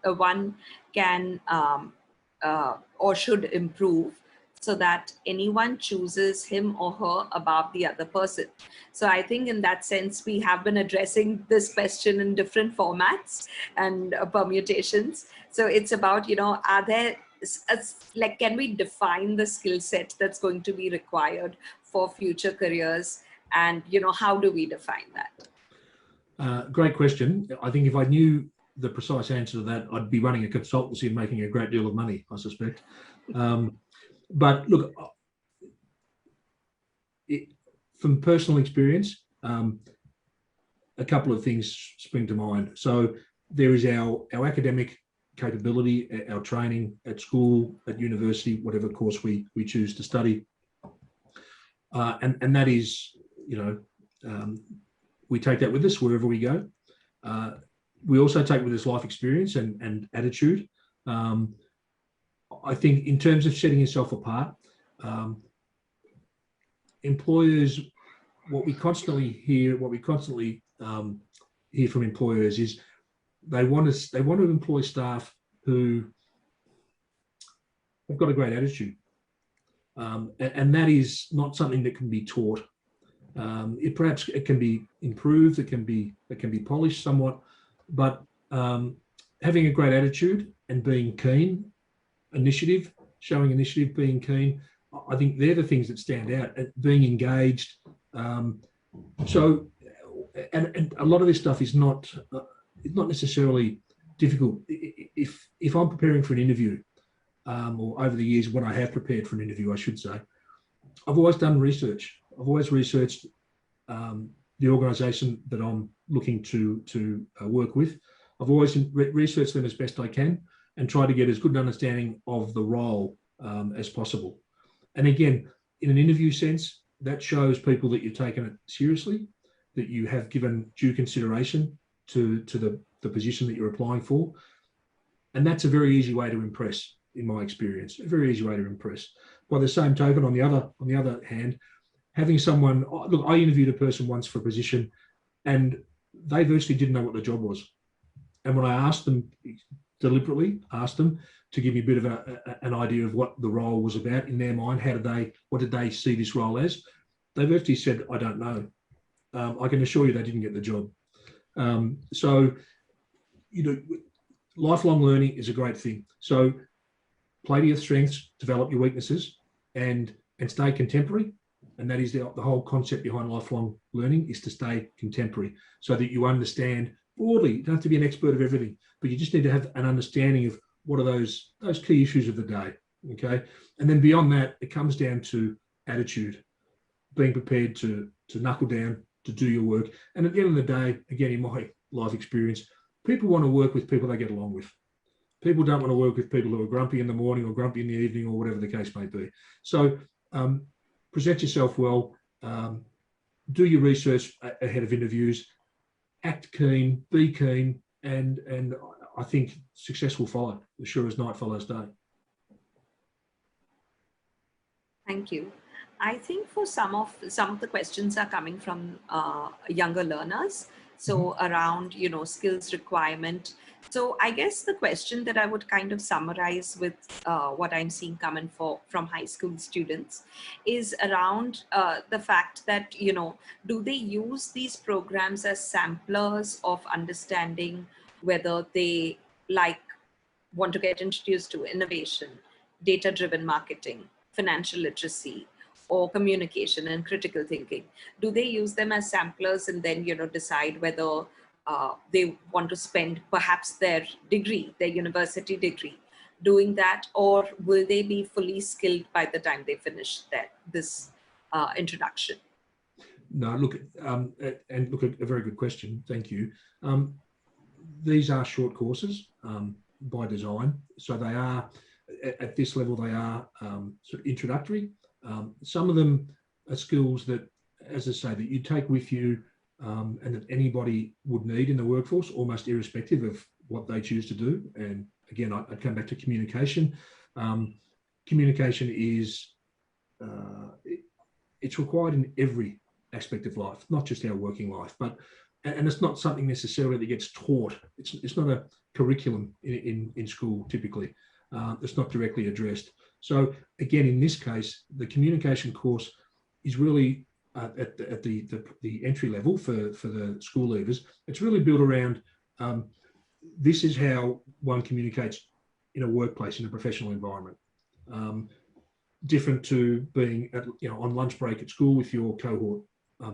[SPEAKER 2] or should improve, so that anyone chooses him or her above the other person? So I think in that sense, we have been addressing this question in different formats and permutations. So it's about, are there, can we define the skill set that's going to be required for future careers? And, how do we define that?
[SPEAKER 5] Great question. I think if I knew the precise answer to that, I'd be running a consultancy and making a great deal of money, I suspect. But look, from personal experience, a couple of things spring to mind. So there is our academic capability, our training at school, at university, whatever course we choose to study. And that is, we take that with us wherever we go. We also take with us life experience and attitude. I think in terms of setting yourself apart, employers, what we constantly hear from employers is they want to employ staff who have got a great attitude, and that is not something that can be taught. Perhaps it can be improved, it can be polished somewhat, but having a great attitude and being keen, showing initiative, being keen, I think they're the things that stand out. Being engaged. So a lot of this stuff is not necessarily difficult. If I'm preparing for an interview, or over the years when I have prepared for an interview, I should say, I've always done research. I've always researched the organisation that I'm looking to work with. I've always researched them as best I can and try to get as good an understanding of the role as possible. And again, in an interview sense, that shows people that you've taken it seriously, that you have given due consideration to the position that you're applying for. And that's a very easy way to impress, in my experience, a very easy way to impress. By the same token, on the other hand, having someone, look, I interviewed a person once for a position and they virtually didn't know what the job was. And when I asked them, deliberately asked them to give me a bit of an idea of what the role was about in their mind, what did they see this role as? They virtually said, I don't know. I can assure you they didn't get the job. So, lifelong learning is a great thing. So play to your strengths, develop your weaknesses, and stay contemporary. And that is the whole concept behind lifelong learning, is to stay contemporary so that you understand broadly. You don't have to be an expert of everything, but you just need to have an understanding of what are those key issues of the day, okay? And then beyond that, it comes down to attitude, being prepared to knuckle down, to do your work. And at the end of the day, again, in my life experience, people want to work with people they get along with. People don't want to work with people who are grumpy in the morning or grumpy in the evening or whatever the case may be. So present yourself well, do your research ahead of interviews, act keen, be keen, and I think success will follow, as sure as night follows day.
[SPEAKER 2] Thank you. I think for some of the questions are coming from younger learners. So around, skills requirement. So I guess the question that I would kind of summarize with what I'm seeing coming from high school students is around the fact that, do they use these programs as samplers of understanding whether they want to get introduced to innovation, data-driven marketing, financial literacy, or communication and critical thinking? Do they use them as samplers and then, decide whether they want to spend perhaps their degree, their university degree, doing that, or will they be fully skilled by the time they finish this introduction?
[SPEAKER 5] No, look, and look, a very good question. Thank you. These are short courses by design, so they are at this level. They are sort of introductory. Some of them are skills that, as I say, that you take with you and that anybody would need in the workforce, almost irrespective of what they choose to do. And again, I'd come back to communication. Communication is, it's required in every aspect of life, not just our working life, and it's not something necessarily that gets taught. It's not a curriculum in school typically. It's not directly addressed. So again, in this case, the communication course is really at the entry level for the school leavers. It's really built around this is how one communicates in a workplace, in a professional environment. Different to being on lunch break at school with your cohort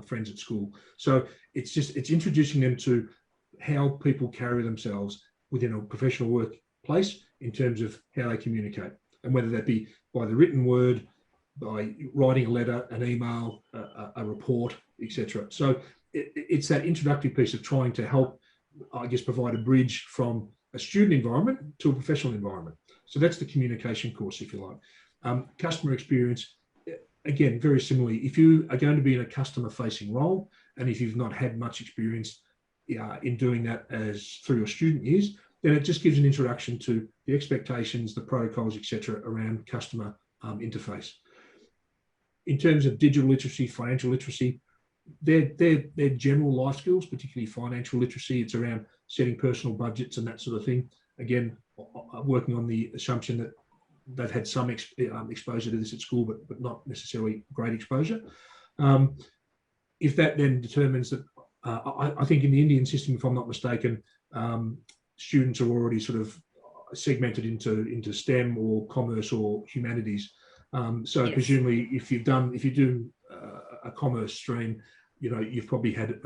[SPEAKER 5] friends at school. So it's introducing them to how people carry themselves within a professional workplace in terms of how they communicate, and whether that be by the written word, by writing a letter, an email, a report, etc. So it's that introductory piece of trying to help, I guess, provide a bridge from a student environment to a professional environment. So that's the communication course, if you like. Customer experience, again, very similarly, if you are going to be in a customer-facing role, and if you've not had much experience in doing that through your student years, then it just gives an introduction to the expectations, the protocols, etc., around customer interface. In terms of digital literacy, financial literacy, they're general life skills, particularly financial literacy. It's around setting personal budgets and that sort of thing. Again, working on the assumption that they've had some exposure to this at school, but not necessarily great exposure. If that then determines that, I think in the Indian system, if I'm not mistaken, students are already sort of segmented into STEM or commerce or humanities. So yes. Presumably, if you do a commerce stream, you've probably had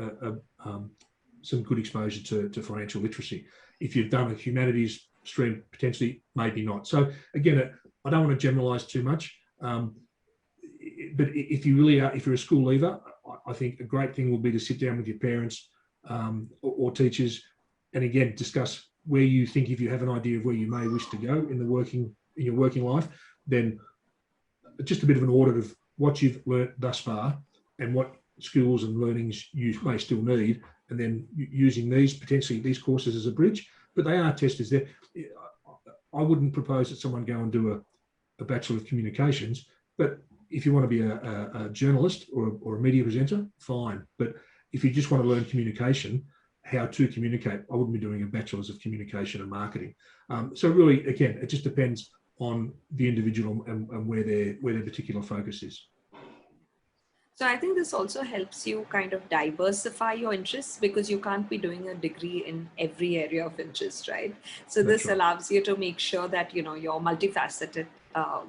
[SPEAKER 5] some good exposure to financial literacy. If you've done a humanities stream, potentially, maybe not. So again, I don't want to generalize too much, but if you're a school leaver, I think a great thing will be to sit down with your parents or teachers, and again discuss where you think, if you have an idea of where you may wish to go in your working life, then just a bit of an audit of what you've learnt thus far and what skills and learnings you may still need, and then using these courses as a bridge. But they are testers there. I wouldn't propose that someone go and do a Bachelor of Communications, but if you want to be a journalist or a media presenter, fine. But if you just want to learn communication, how to communicate, I wouldn't be doing a Bachelor's of Communication and Marketing. So really, again, it just depends on the individual and where their particular focus is.
[SPEAKER 2] So I think this also helps you kind of diversify your interests, because you can't be doing a degree in every area of interest, right? So this allows you to make sure that, you're multifaceted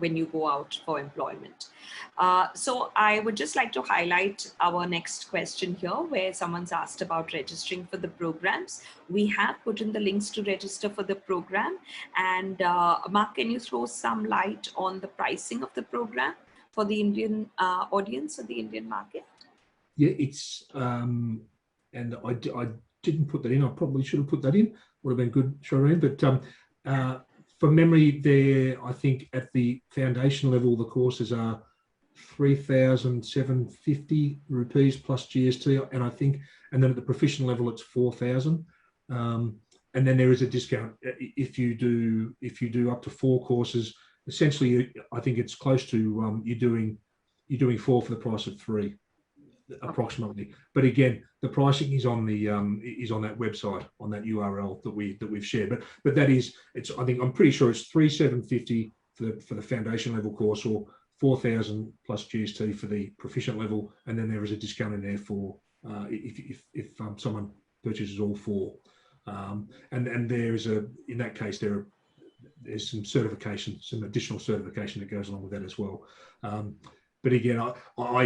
[SPEAKER 2] when you go out for employment. So I would just like to highlight our next question here, where someone's asked about registering for the programs. We have put in the links to register for the program. And Mark, can you throw some light on the pricing of the program for the Indian audience or the Indian market?
[SPEAKER 5] Yeah, it's, and I didn't put that in. I probably should have put that in. Would have been good, Shireen. But from memory there, I think at the foundation level, the courses are 3,750 rupees plus GST, and and then at the proficient level it's 4,000. And then there is a discount if you do up to 4 courses. Essentially, I think it's close to you're doing 4 for the price of 3, approximately. But again, the pricing is on the is on that website, on that URL that we've shared. But that is, I'm pretty sure it's 3,750 for the foundation level course, or 4,000 plus GST for the proficient level, and then there is a discount in there for if someone purchases all 4. And there is in that case there's some certification, some additional certification that goes along with that as well. But again, I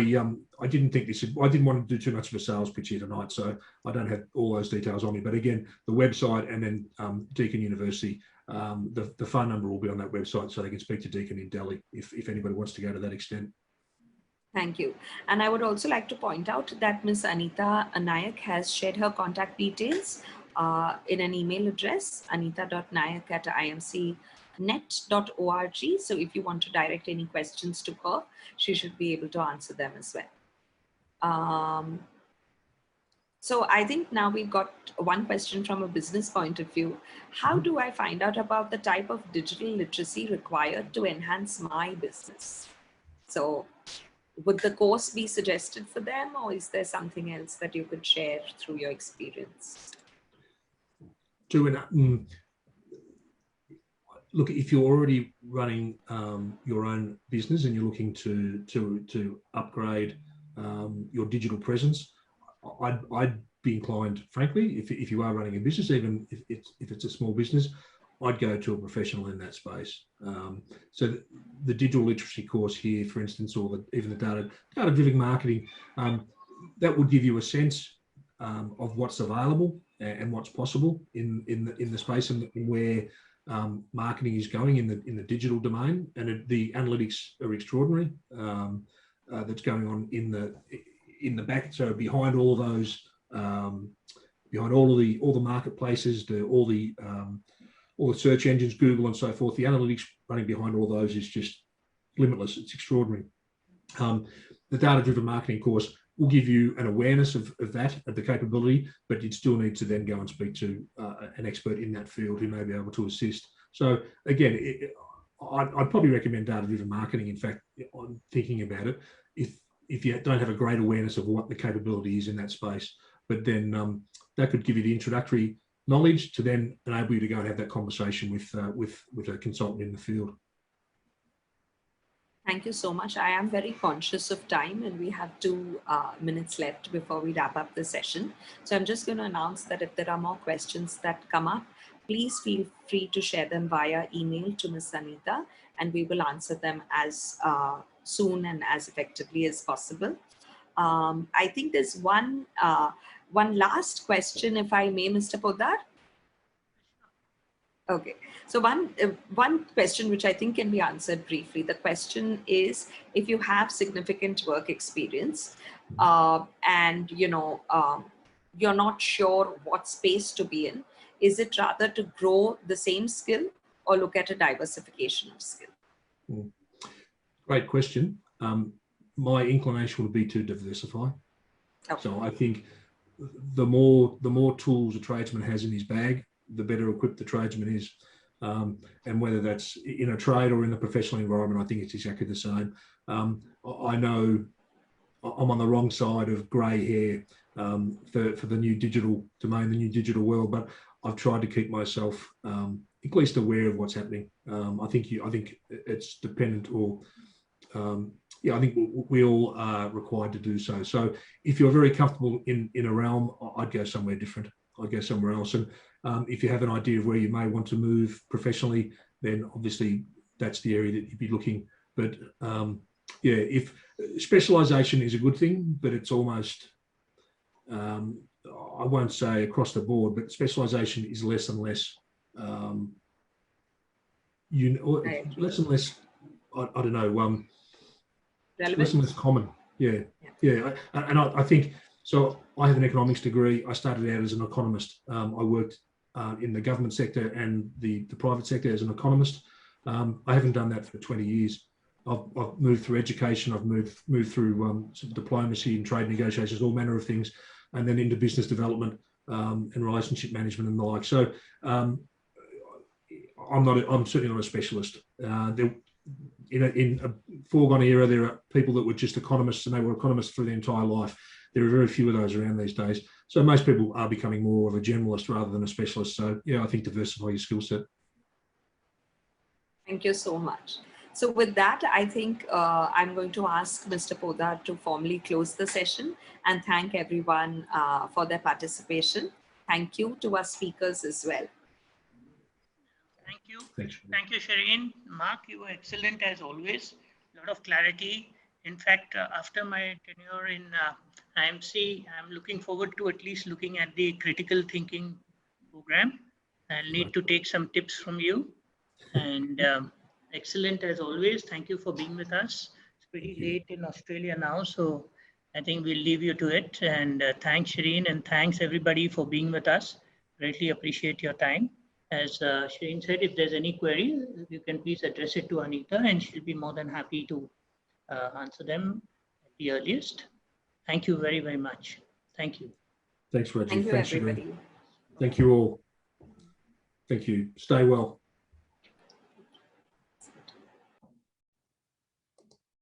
[SPEAKER 5] didn't think I didn't want to do too much of a sales pitch here tonight, so I don't have all those details on me. But again, the website and then Deakin University, the phone number will be on that website, so they can speak to Deakin in Delhi if anybody wants to go to that extent.
[SPEAKER 2] Thank you. And I would also like to point out that Ms. Anita Nayak has shared her contact details in an email address, anita.nayak@imcnet.org. So if you want to direct any questions to her, she should be able to answer them as well. So I think now we've got one question from a business point of view. How do I find out about the type of digital literacy required to enhance my business? So would the course be suggested for them, or is there something else that you could share through your experience?
[SPEAKER 5] Look, if you're already running your own business and you're looking to upgrade your digital presence, I'd be inclined, frankly, if you are running a business, even if it's a small business, I'd go to a professional in that space. So the digital literacy course here, for instance, or even the data-driven marketing, that would give you a sense of what's available and what's possible in the space, and where marketing is going in the digital domain. And the analytics are extraordinary that's going on in the back. So behind all those, behind all the marketplaces, all the search engines, Google and so forth, the analytics running behind all those is just limitless. It's extraordinary. The data-driven marketing course will give you an awareness of that, of the capability, but you'd still need to then go and speak to an expert in that field who may be able to assist. So again, I'd probably recommend data-driven marketing. In fact, I'm thinking about it, if you don't have a great awareness of what the capability is in that space, but then that could give you the introductory knowledge to then enable you to go and have that conversation with a consultant in the field.
[SPEAKER 2] Thank you so much. I am very conscious of time, and we have 2 minutes left before we wrap up the session. So I'm just going to announce that if there are more questions that come up, please feel free to share them via email to Ms. Anita, and we will answer them as soon and as effectively as possible. I think there's one last question, if I may, Mr. Poddar. Okay, so one question which I think can be answered briefly. The question is, if you have significant work experience and you're not sure what space to be in, is it rather to grow the same skill or look at a diversification of skill?
[SPEAKER 5] Great question. My inclination would be to diversify. Okay. So I think the more tools a tradesman has in his bag, the better equipped the tradesman is. And whether that's in a trade or in the professional environment, I think it's exactly the same. I know I'm on the wrong side of grey hair for the new digital domain, the new digital world, but I've tried to keep myself at least aware of what's happening. I think it's dependent, or I think we all are required to do so. So if you're very comfortable in a realm, I'd go somewhere different. I'd go somewhere else. And if you have an idea of where you may want to move professionally, then obviously that's the area that you'd be looking. But if specialisation is a good thing, but it's almost, I won't say across the board, but specialisation is less and less, less and less, I don't know, less and less common. Yeah. And I think, so I have an economics degree. I started out as an economist. I worked in the government sector and the private sector as an economist. I haven't done that for 20 years. I've moved through education, I've moved through some diplomacy and trade negotiations, all manner of things, and then into business development and relationship management and the like. So I'm certainly not a specialist. In a foregone era, there are people that were just economists and they were economists for their entire life. There are very few of those around these days. So most people are becoming more of a generalist rather than a specialist. So yeah, I think diversify your skill set.
[SPEAKER 2] Thank you so much. So with that, I think I'm going to ask Mr. Poddar to formally close the session and thank everyone for their participation. Thank you to our speakers as well.
[SPEAKER 4] Thank you.
[SPEAKER 5] Thanks.
[SPEAKER 4] Thank you, Shireen. Mark, you were excellent as always. A lot of clarity. In fact, after my tenure in IMC, I'm looking forward to at least looking at the critical thinking program. I'll need to take some tips from you. And excellent as always. Thank you for being with us. It's pretty late in Australia now, so I think we'll leave you to it. And thanks, Shireen, and thanks everybody for being with us. Greatly appreciate your time. As Shireen said, if there's any query, you can please address it to Anita, and she'll be more than happy to answer them at the earliest. Thank you very, very much. Thank you.
[SPEAKER 5] Thanks, Reggie.
[SPEAKER 2] Thank you,
[SPEAKER 5] Thanks,
[SPEAKER 2] everybody.
[SPEAKER 5] Shireen. Thank you all. Thank you. Stay well.